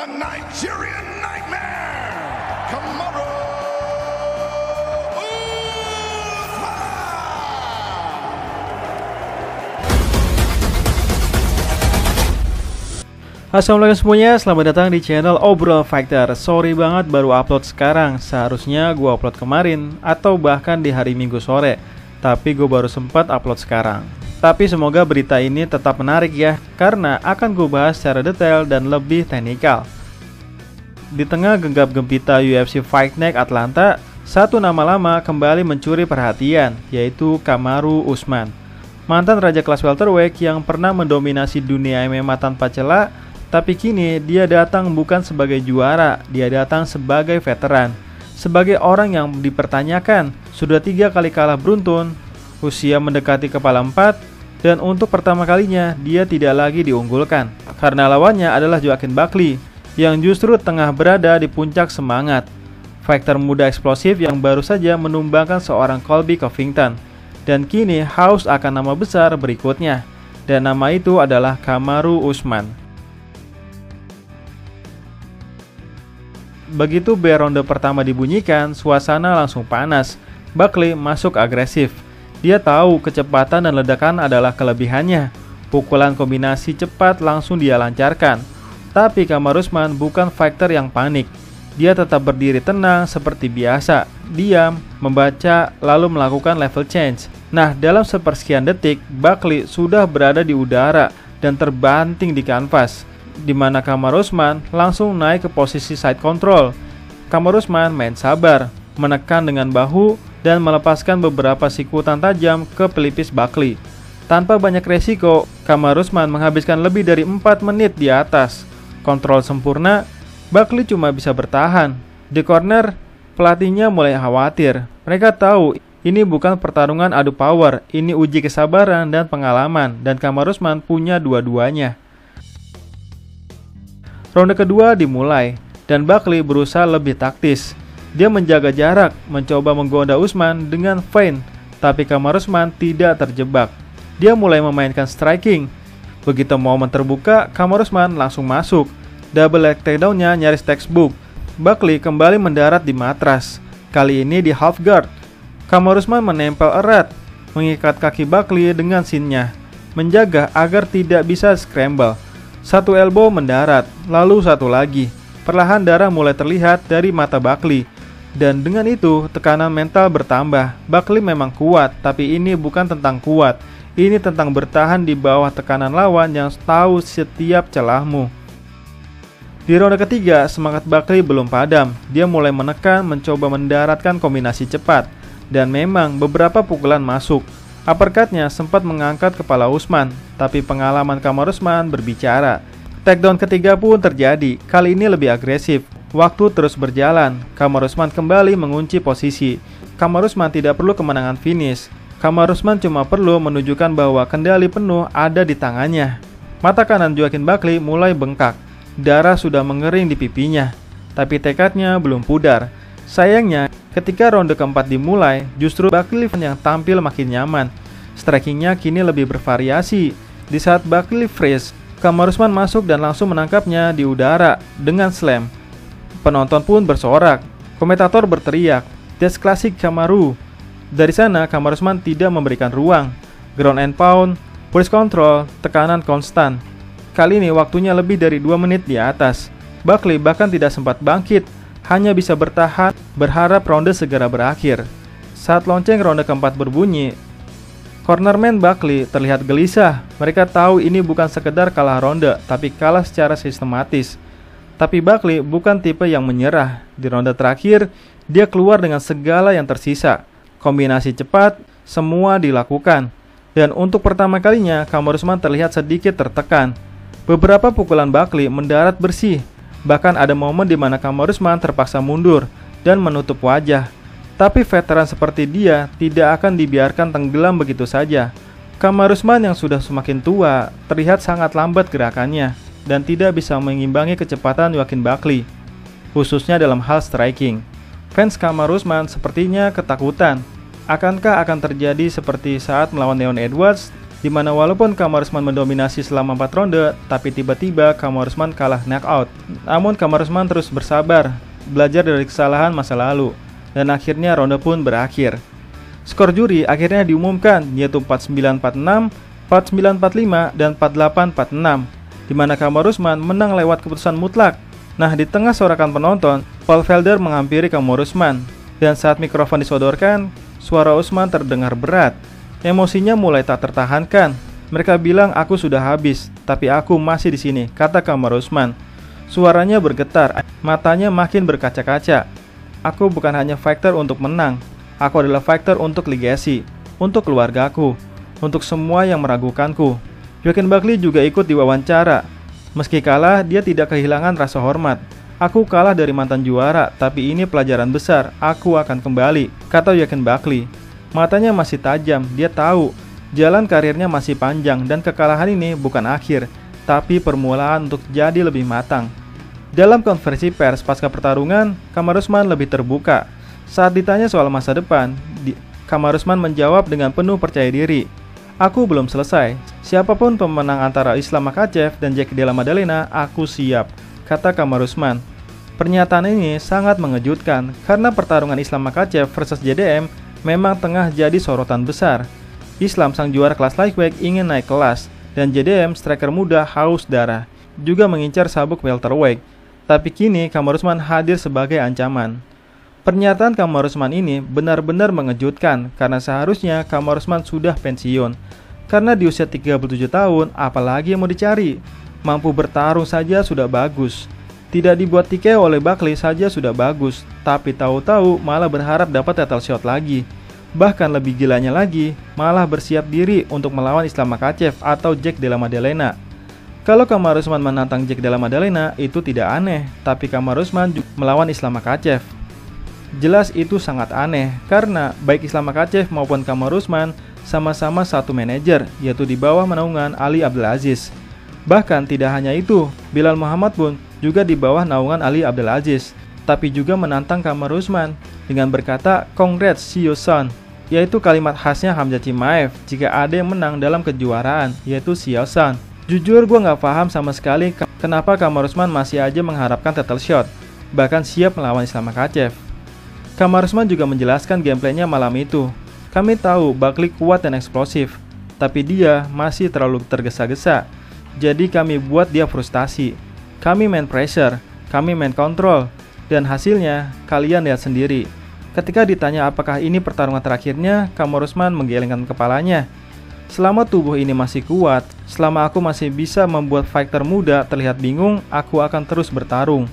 the Nigerian Nightmare, Kamaru Usman. Assalamualaikum semuanya, selamat datang di channel Obrolan Fighter. Sorry banget baru upload sekarang, seharusnya gua upload kemarin atau bahkan di hari Minggu sore, tapi gue baru sempat upload sekarang. Tapi semoga berita ini tetap menarik ya, karena akan gue bahas secara detail dan lebih teknikal. Di tengah genggam gempita UFC Fight Night Atlanta, satu nama lama kembali mencuri perhatian, yaitu Kamaru Usman. Mantan raja kelas welterweight yang pernah mendominasi dunia MMA tanpa celah, tapi kini dia datang bukan sebagai juara, dia datang sebagai veteran. Sebagai orang yang dipertanyakan, sudah 3 kali kalah beruntun, usia mendekati kepala 4, dan untuk pertama kalinya dia tidak lagi diunggulkan. Karena lawannya adalah Joaquin Buckley, yang justru tengah berada di puncak semangat. Fighter muda eksplosif yang baru saja menumbangkan seorang Colby Covington, dan kini haus akan nama besar berikutnya. Dan nama itu adalah Kamaru Usman. Begitu bel ronde pertama dibunyikan, suasana langsung panas. Buckley masuk agresif. Dia tahu kecepatan dan ledakan adalah kelebihannya. Pukulan kombinasi cepat langsung dia lancarkan. Tapi Kamaru Usman bukan fighter yang panik. Dia tetap berdiri tenang seperti biasa, diam, membaca, lalu melakukan level change. Nah, dalam sepersekian detik, Buckley sudah berada di udara dan terbanting di kanvas, di mana Kamaru Usman langsung naik ke posisi side control. Kamaru Usman main sabar, menekan dengan bahu dan melepaskan beberapa sikutan tajam ke pelipis Buckley. Tanpa banyak resiko, Kamaru Usman menghabiskan lebih dari 4 menit di atas. Kontrol sempurna, Buckley cuma bisa bertahan. Di corner, pelatihnya mulai khawatir. Mereka tahu ini bukan pertarungan adu power, ini uji kesabaran dan pengalaman, dan Kamaru Usman punya dua-duanya. Ronde kedua dimulai, dan Buckley berusaha lebih taktis. Dia menjaga jarak, mencoba menggoda Usman dengan feint, tapi Kamaru Usman tidak terjebak. Dia mulai memainkan striking. Begitu momen terbuka, Kamaru Usman langsung masuk. Double leg takedown-nya nyaris textbook. Buckley kembali mendarat di matras, kali ini di half guard. Kamaru Usman menempel erat, mengikat kaki Buckley dengan shin-nya, menjaga agar tidak bisa scramble. Satu elbow mendarat, lalu satu lagi. Perlahan darah mulai terlihat dari mata Buckley. Dan dengan itu, tekanan mental bertambah. Buckley memang kuat, tapi ini bukan tentang kuat. Ini tentang bertahan di bawah tekanan lawan yang tahu setiap celahmu. Di ronde ketiga, semangat Buckley belum padam. Dia mulai menekan, mencoba mendaratkan kombinasi cepat. Dan memang beberapa pukulan masuk. Uppercut-nya sempat mengangkat kepala Usman, tapi pengalaman Kamaru Usman berbicara. Takedown ketiga pun terjadi, kali ini lebih agresif. Waktu terus berjalan, Kamaru Usman kembali mengunci posisi. Kamaru Usman tidak perlu kemenangan finish. Kamaru Usman cuma perlu menunjukkan bahwa kendali penuh ada di tangannya. Mata kanan Joaquin Buckley mulai bengkak. Darah sudah mengering di pipinya, tapi tekadnya belum pudar. Sayangnya, ketika ronde keempat dimulai, justru Buckley yang tampil makin nyaman. Strikingnya kini lebih bervariasi. Di saat Buckley freeze, Kamaru Usman masuk dan langsung menangkapnya di udara dengan slam. Penonton pun bersorak. Komentator berteriak, "That's classic Kamaru." Dari sana, Kamaru Usman tidak memberikan ruang. Ground and pound, push control, tekanan konstan. Kali ini waktunya lebih dari 2 menit di atas. Buckley bahkan tidak sempat bangkit, hanya bisa bertahan, berharap ronde segera berakhir. Saat lonceng ronde keempat berbunyi, cornerman Buckley terlihat gelisah. Mereka tahu ini bukan sekedar kalah ronde, tapi kalah secara sistematis. Tapi Buckley bukan tipe yang menyerah. Di ronde terakhir, dia keluar dengan segala yang tersisa. Kombinasi cepat, semua dilakukan. Dan untuk pertama kalinya, Kamaru Usman terlihat sedikit tertekan. Beberapa pukulan Buckley mendarat bersih. Bahkan ada momen di mana Kamaru Usman terpaksa mundur dan menutup wajah. Tapi veteran seperti dia tidak akan dibiarkan tenggelam begitu saja. Kamaru Usman yang sudah semakin tua terlihat sangat lambat gerakannya dan tidak bisa mengimbangi kecepatan Joaquin Buckley, khususnya dalam hal striking. Fans Kamaru Usman sepertinya ketakutan. Akankah akan terjadi seperti saat melawan Leon Edwards? Dimana walaupun Kamaru Usman mendominasi selama 4 ronde, tapi tiba-tiba Kamaru Usman kalah knockout. Namun Kamaru Usman terus bersabar, belajar dari kesalahan masa lalu, dan akhirnya ronde pun berakhir. Skor juri akhirnya diumumkan, yaitu 49-46, 49-45, dan 48-46, dimana Kamaru Usman menang lewat keputusan mutlak. Nah, di tengah sorakan penonton, Paul Felder menghampiri Kamaru Usman, dan saat mikrofon disodorkan, suara Usman terdengar berat. Emosinya mulai tak tertahankan. Mereka bilang aku sudah habis, tapi aku masih di sini, kata Kamaru Usman. Suaranya bergetar, matanya makin berkaca-kaca. Aku bukan hanya fighter untuk menang, aku adalah fighter untuk legacy, untuk keluargaku, untuk semua yang meragukanku. Joaquin Buckley juga ikut diwawancara. Meski kalah, dia tidak kehilangan rasa hormat. Aku kalah dari mantan juara, tapi ini pelajaran besar, aku akan kembali, kata Joaquin Buckley. Matanya masih tajam, dia tahu jalan karirnya masih panjang dan kekalahan ini bukan akhir, tapi permulaan untuk jadi lebih matang. Dalam konferensi pers pasca pertarungan, Kamaru Usman lebih terbuka. Saat ditanya soal masa depan, Kamaru Usman menjawab dengan penuh percaya diri. Aku belum selesai. Siapapun pemenang antara Islam Makhachev dan Jack Della Maddalena, aku siap, kata Kamaru Usman. Pernyataan ini sangat mengejutkan karena pertarungan Islam Makhachev versus JDM memang tengah jadi sorotan besar. Islam sang juara kelas lightweight ingin naik kelas, dan JDM striker muda haus darah, juga mengincar sabuk welterweight. Tapi kini Kamaru Usman hadir sebagai ancaman. Pernyataan Kamaru Usman ini benar-benar mengejutkan karena seharusnya Kamaru Usman sudah pensiun. Karena di usia 37 tahun, apalagi yang mau dicari? Mampu bertarung saja sudah bagus. Tidak dibuat TKO oleh Buckley saja sudah bagus, tapi tahu-tahu malah berharap dapat title shot lagi. Bahkan lebih gilanya lagi, malah bersiap diri untuk melawan Islam Makhachev atau Jack Della Maddalena. Kalau Kamaru Usman menantang Jack Della Maddalena itu tidak aneh, tapi Kamaru Usman juga melawan Islam Makhachev. Jelas itu sangat aneh, karena baik Islam Makhachev maupun Kamaru Usman sama-sama satu manajer, yaitu di bawah naungan Ali Abdelaziz. Bahkan tidak hanya itu, Bilal Muhammad pun juga di bawah naungan Ali Abdelaziz, tapi juga menantang Kamaru Usman dengan berkata "Congrats, see you son", yaitu kalimat khasnya Khamzat Chimaev jika ada yang menang dalam kejuaraan, yaitu see you son. Jujur gue gak paham sama sekali kenapa Kamaru Usman masih aja mengharapkan title shot, bahkan siap melawan Islam Makhachev. Kamaru Usman juga menjelaskan gameplaynya malam itu. Kami tahu Buckley kuat dan eksplosif, tapi dia masih terlalu tergesa-gesa, jadi kami buat dia frustasi. Kami main pressure, kami main control, dan hasilnya kalian lihat sendiri. Ketika ditanya apakah ini pertarungan terakhirnya, Kamaru Usman menggelengkan kepalanya. Selama tubuh ini masih kuat, selama aku masih bisa membuat fighter muda terlihat bingung, aku akan terus bertarung.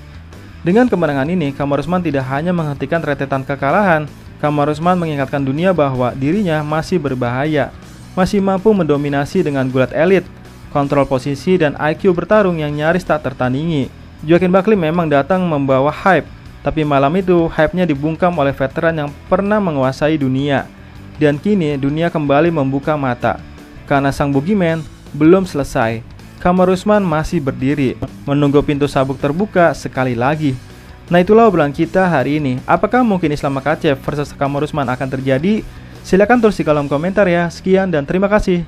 Dengan kemenangan ini, Kamaru Usman tidak hanya menghentikan rentetan kekalahan, Kamaru Usman mengingatkan dunia bahwa dirinya masih berbahaya, masih mampu mendominasi dengan gulat elit, kontrol posisi dan IQ bertarung yang nyaris tak tertandingi. Joaquin Buckley memang datang membawa hype, tapi malam itu hype-nya dibungkam oleh veteran yang pernah menguasai dunia. Dan kini dunia kembali membuka mata, karena sang boogeyman belum selesai. Kamaru Usman masih berdiri, menunggu pintu sabuk terbuka sekali lagi. Nah, itulah obrolan kita hari ini. Apakah mungkin Islam Makhachev versus Kamaru Usman akan terjadi? Silahkan tulis di kolom komentar ya. Sekian dan terima kasih.